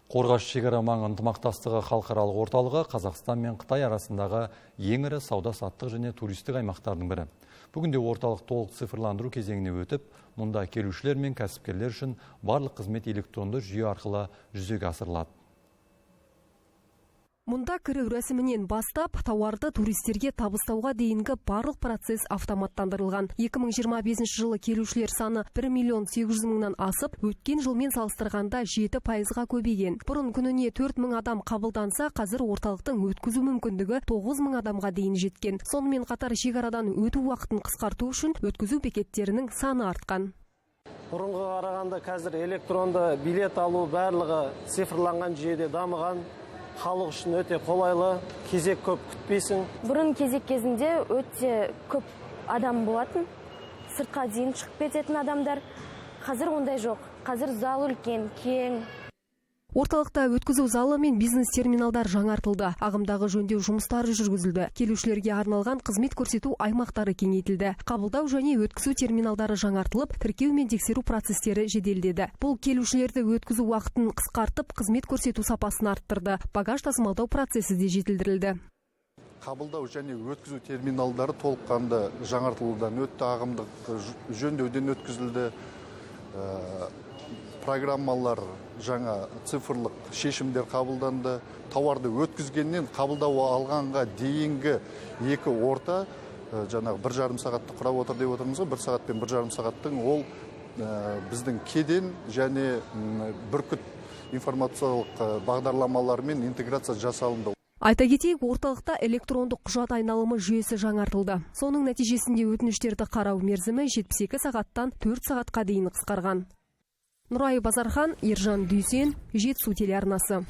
Қорғас шекара маңы ынтымақтастығы халықаралық орталығы Қазақстан мен Қытай арасындағы ең ірі сауда-саттық және туристік аймақтардың бірі. Бүгінде орталық толық цифрландыру кезеңіне өтіп, мұнда келушілер мен кәсіпкерлер үшін барлық қызмет электронды жүйе арқылы жүзеге асырылады. Мұнда кіру рәсімінен бастап, тауарды туристерге табыстауға дейінгі барлық процесс автоматтандырылған. 2025 жылы келушілер саны 1.800.000-нан асып, өткен жылмен салыстырғанда 7%-ға көбейген. Бұрын күніне 4.000 адам қабылданса, қазір орталықтың өткізу мүмкіндігі 9.000 адамға дейін жеткен. Сонымен қатар шекарадан өту уақытын қысқарту үшін өткізу бекеттерінің саны артқан. Бұрынғы қарағанда қазір электронды билет алу барлығы цифрланған жүйеде дамыған. Халық үшін өте қолайлы, кезек көп күтпейсің. Бұрын кезек кезінде өте көп адам болатын, сыртқа дейін шығып кететін адамдар. Қазір ондай жоқ. Қазір зал үлкен, кең. Орталықта өткізу залы мен бизнес терминалдар жаңартылды. Ағымдағы жөндеу жұмыстары жүргізілді. Келушілерге арналған қызмет көрсету аймақтары кеңейтілді. Қабылдау және өткізу терминалдары жаңартылып, тіркеу мен тексеру процестері жеделдеді. Бұл келушілерді өткізу уақытын қысқартып, қызмет көрсету сапасын арттырды. Багаж тасымалдау процесі де жетілдірілді. Қабылдау және өткізу терминалдары толыққанды жаңартылудан өтті, ағымдық жөндеуден өткізілді. Программалар жаңа цифрлық шешімдер қабылданды. Тауарды өткізгеннен қабылдау алғанға дейінгі екі орта, жаңағы 1,5 сағатты құрап отыр деп отырмыз ғой, 1 сағат пен 1,5 сағаттың ол біздің кеден және бүркіт информациялық бағдарламаларымен интеграция жасалынды. Айта кетейік, орталықта электрондық құжат айналымы жүйесі жаңартылды. Соның нәтижесінде өтініштерді қарау мерзімі 72 сағаттан 4 сағатқа дейін қысқарған. Нұрай Базархан, Ержан Дүйсен, Жетісу телеарнасы.